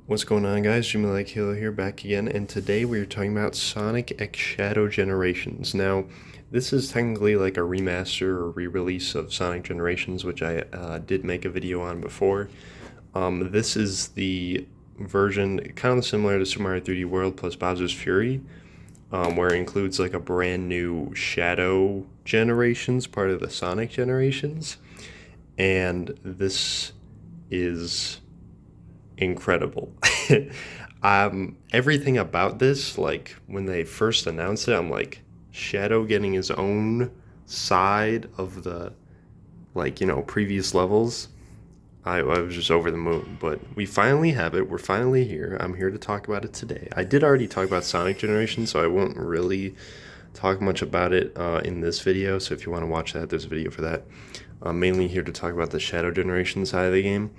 What's going on, guys? Jimmy Like Halo here, back again, and today we are talking about Sonic X Shadow Generations. Now, this is technically like a remaster or re-release of Sonic Generations, which I did make a video on before. This is the version kind of similar to Super Mario 3D World plus Bowser's Fury, where it includes like a brand new Shadow Generations, part of the Sonic Generations, and this is incredible. Everything about this, like when they first announced it, I'm like, Shadow getting his own side of the, previous levels. I was just over the moon, but we finally have it. We're finally here. I'm here to talk about it today. I did already talk about Sonic Generation, so I won't really talk much about it in this video. So if you want to watch that, there's a video for that. I'm mainly here to talk about the Shadow Generation side of the game.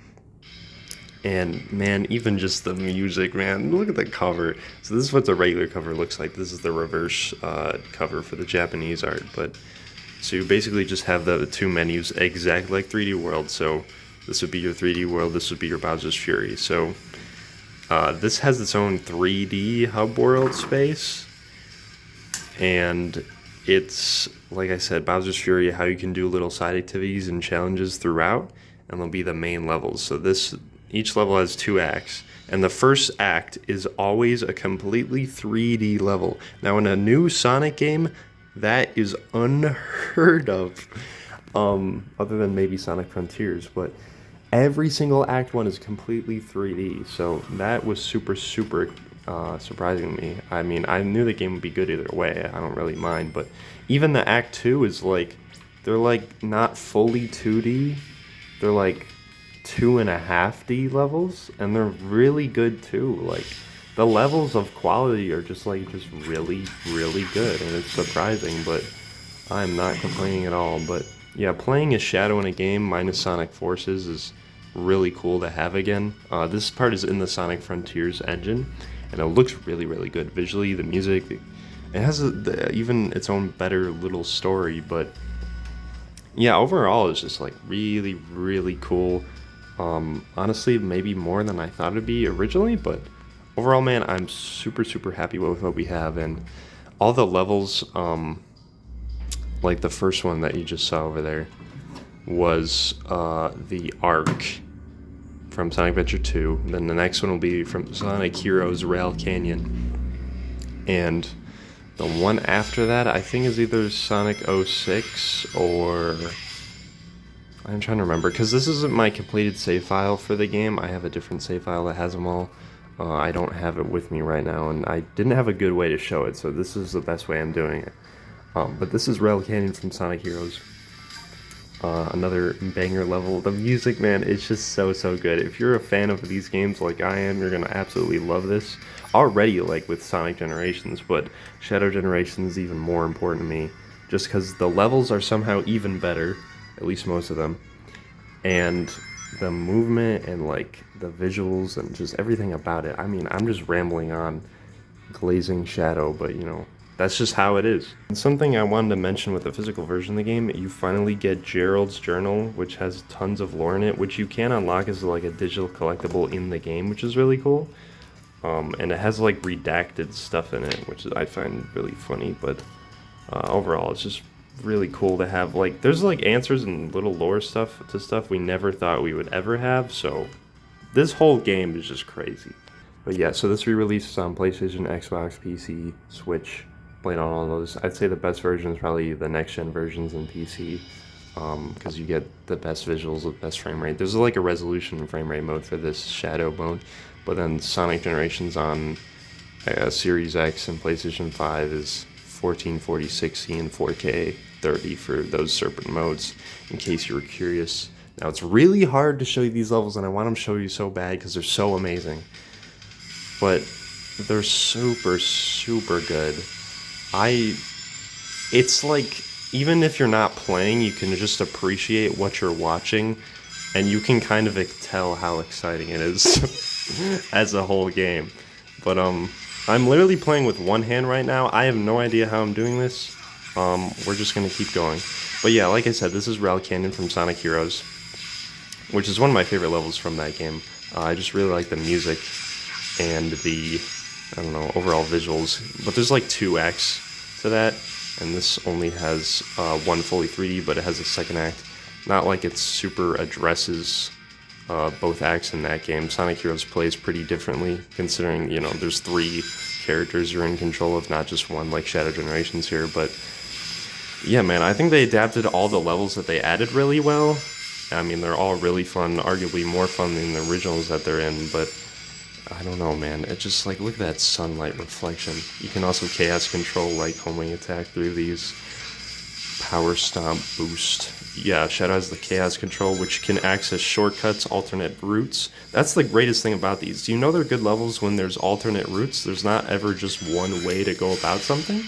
And man, even just the music, man, look at the cover. So this is what the regular cover looks like. This is the reverse cover for the Japanese art. But so you basically just have the two menus exactly like 3D World. So this would be your 3D World, this would be your Bowser's Fury. So this has its own 3D hub world space. And it's, like I said, Bowser's Fury, how you can do little side activities and challenges throughout. And they'll be the main levels. So each level has 2 acts, and the first act is always a completely 3D level. Now, in a new Sonic game, that is unheard of, other than maybe Sonic Frontiers, but every single Act 1 is completely 3D, so that was super surprising to me. I mean, I knew the game would be good either way, I don't really mind, but even the Act 2 is they're not fully 2D, they're 2.5D levels, and they're really good too. Like, the levels of quality are just really good, and it's surprising, but I'm not complaining at all. But yeah, playing as Shadow in a game minus Sonic Forces is really cool to have again. This part is in the Sonic Frontiers engine, and it looks really good visually. The music, it has even its own better little story, but yeah, overall it's just really cool. Honestly, maybe more than I thought it'd be originally, but overall, man, I'm super happy with what we have, and all the levels, like the first one that you just saw over there, was the Arc from Sonic Adventure 2, then the next one will be from Sonic Heroes Rail Canyon, and the one after that, I think, is either Sonic 06 or... I'm trying to remember, because this isn't my completed save file for the game. I have a different save file that has them all. I don't have it with me right now, and I didn't have a good way to show it, so this is the best way I'm doing it. But this is Rail Canyon from Sonic Heroes. Another banger level. The music, man, it's just so good. If you're a fan of these games like I am, you're going to absolutely love this. Already, with Sonic Generations, but Shadow Generations is even more important to me, just because the levels are somehow even better. At least most of them, and the movement and the visuals and just everything about it. I mean, I'm just rambling on, glazing Shadow, but that's just how it is. And something I wanted to mention with the physical version of the game, you finally get Gerald's journal, which has tons of lore in it, which you can unlock as a digital collectible in the game, which is really cool. And it has redacted stuff in it, which I find really funny, but overall it's just really cool to have. There's answers and little lore stuff to stuff we never thought we would ever have, so this whole game is just crazy. But yeah, so this re-release is on PlayStation, Xbox, PC, Switch, playing on all those. I'd say the best version is probably the next gen versions in PC, because you get the best visuals with best frame rate. There's a resolution and frame rate mode for this Shadow mode, but then Sonic Generations on Series X and PlayStation 5 is 1440 60 and 4K 30 for those Serpent modes, in case you were curious. Now, it's really hard to show you these levels, and I want them to show you so bad because they're so amazing, but they're super good. It's even if you're not playing, you can just appreciate what you're watching, and you can kind of tell how exciting it is as a whole game. But I'm literally playing with one hand right now. I have no idea how I'm doing this. We're just gonna keep going. But yeah, like I said, this is Rail Canyon from Sonic Heroes, which is one of my favorite levels from that game. I just really like the music. and the, I don't know, overall visuals. But there's like 2 acts to that, and this only has one fully 3D, but it has a second act. Not like it super addresses both acts in that game. Sonic Heroes plays pretty differently, considering, you know, there's 3 characters you're in control of, not just one like Shadow Generations here. But yeah, man, I think they adapted all the levels that they added really well. I mean, they're all really fun, arguably more fun than the originals that they're in, but I don't know, man. It just, like, look at that sunlight reflection. You can also chaos control, like, homing attack through these. Power stomp boost. Yeah, Shadow has the chaos control, which can access shortcuts, alternate routes. That's the greatest thing about these. Do you know they're good levels when there's alternate routes? There's not ever just one way to go about something.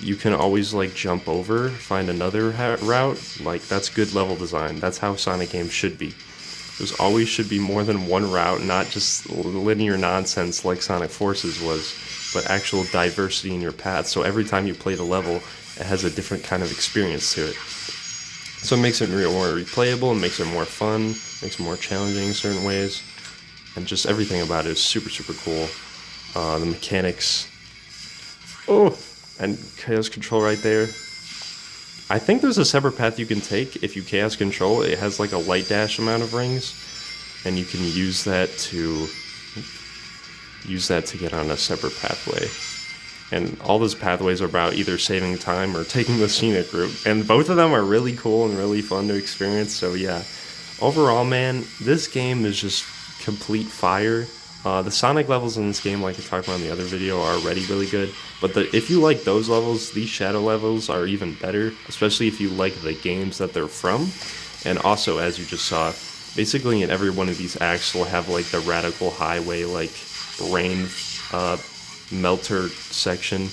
You can always, like, jump over, find another route. Like, that's good level design. That's how Sonic games should be. There's always should be more than one route, not just linear nonsense like Sonic Forces was, but actual diversity in your path. So every time you play the level, it has a different kind of experience to it. So it makes it more replayable, it makes it more fun, makes it more challenging in certain ways, and just everything about it is super, super cool. The mechanics. Oh! And chaos control right there. I think there's a separate path you can take if you chaos control. It has like a light dash amount of rings, and you can use that to get on a separate pathway. And all those pathways are about either saving time or taking the scenic route, and both of them are really cool and really fun to experience. So yeah, overall, man, this game is just complete fire. The Sonic levels in this game, like I talked about in the other video, are already really good. But if you like those levels, these Shadow levels are even better, especially if you like the games that they're from. And also, as you just saw, basically in every one of these acts, we'll have like the Radical Highway, like rain melter section.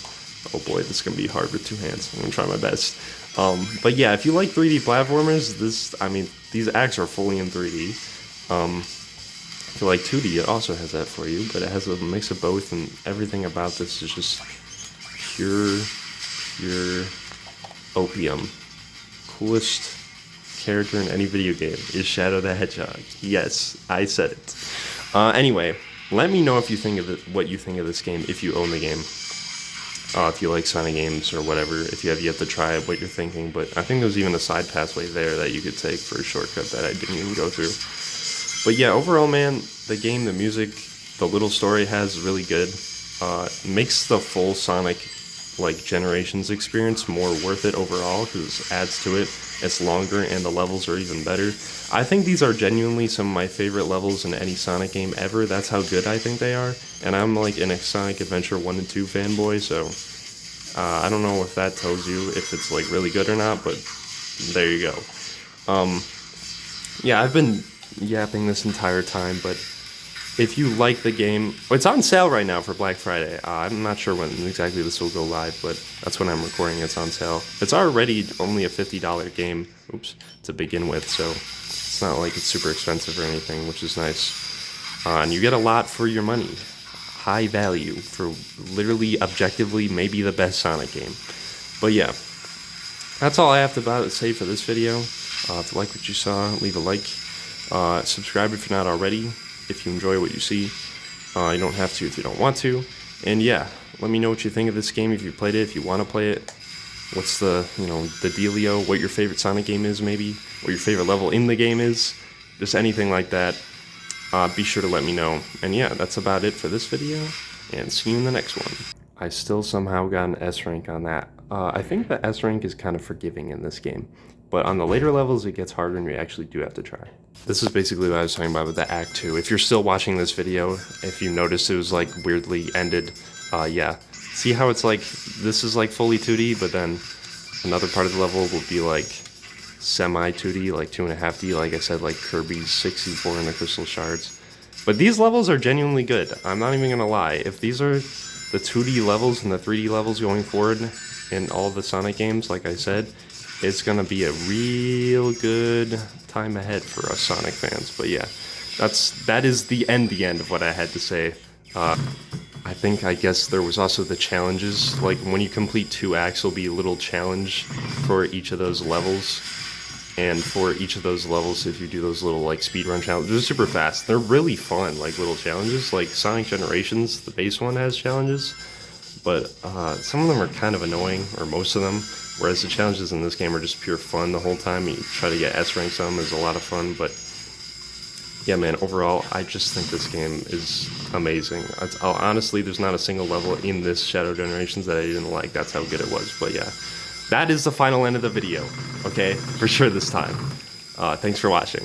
Oh boy, this is gonna be hard with 2 hands. I'm gonna try my best. But yeah, if you like 3D platformers, these acts are fully in 3D. If you like 2D, it also has that for you, but it has a mix of both, and everything about this is just pure opium. Coolest character in any video game is Shadow the Hedgehog. Yes, I said it. Anyway, let me know if you think of what you think of this game, if you own the game. If you like Sonic games or whatever, if you have yet to try it, what you're thinking. But I think there's even a side pathway there that you could take for a shortcut that I didn't even go through. But yeah, overall, man, the game, the music, the little story it has is really good. Makes the full Sonic, like, Generations experience more worth it overall, because it adds to it. It's longer, and the levels are even better. I think these are genuinely some of my favorite levels in any Sonic game ever. That's how good I think they are. And I'm, like, an Sonic Adventure 1 and 2 fanboy, so I don't know if that tells you if it's, like, really good or not, but there you go. Yeah, I've been yapping this entire time, but if you like the game, it's on sale right now for Black Friday. I'm not sure when exactly this will go live, but that's when I'm recording. It's on sale. It's already only a $50 game, to begin with, so it's not like it's super expensive or anything, which is nice. And you get a lot for your money. High value for literally, objectively, maybe the best Sonic game. But yeah, that's all I have to say for this video. If you like what you saw, leave a like. Subscribe if you're not already, if you enjoy what you see. You don't have to if you don't want to. And yeah, let me know what you think of this game, if you played it, if you want to play it. What's the dealio, what your favorite Sonic game is, maybe, what your favorite level in the game is, just anything like that. Be sure to let me know. And yeah, that's about it for this video, and see you in the next one. I still somehow got an S rank on that. I think the S rank is kind of forgiving in this game, but on the later levels it gets harder and you actually do have to try. This is basically what I was talking about with the Act 2. If you're still watching this video, if you noticed it was like weirdly ended, yeah. See how it's like, this is like fully 2D, but then another part of the level will be like semi-2D, like 2.5D, like I said, like Kirby's 64 and the Crystal Shards. But these levels are genuinely good. I'm not even gonna lie. If these are the 2D levels and the 3D levels going forward in all the Sonic games, like I said, it's gonna be a real good time ahead for us Sonic fans. But yeah, that is the end of what I had to say. I guess there was also the challenges, like when you complete 2 acts, there'll be a little challenge for each of those levels. And for each of those levels, if you do those little like speedrun challenges, they're super fast. They're really fun, like little challenges. Like Sonic Generations, the base one has challenges, but some of them are kind of annoying, or most of them. Whereas the challenges in this game are just pure fun the whole time. You try to get S ranks on them is a lot of fun, but yeah, man, overall, I just think this game is amazing. Honestly, there's not a single level in this Shadow Generations that I didn't like. That's how good it was. But yeah, that is the final end of the video, okay? For sure this time. Thanks for watching.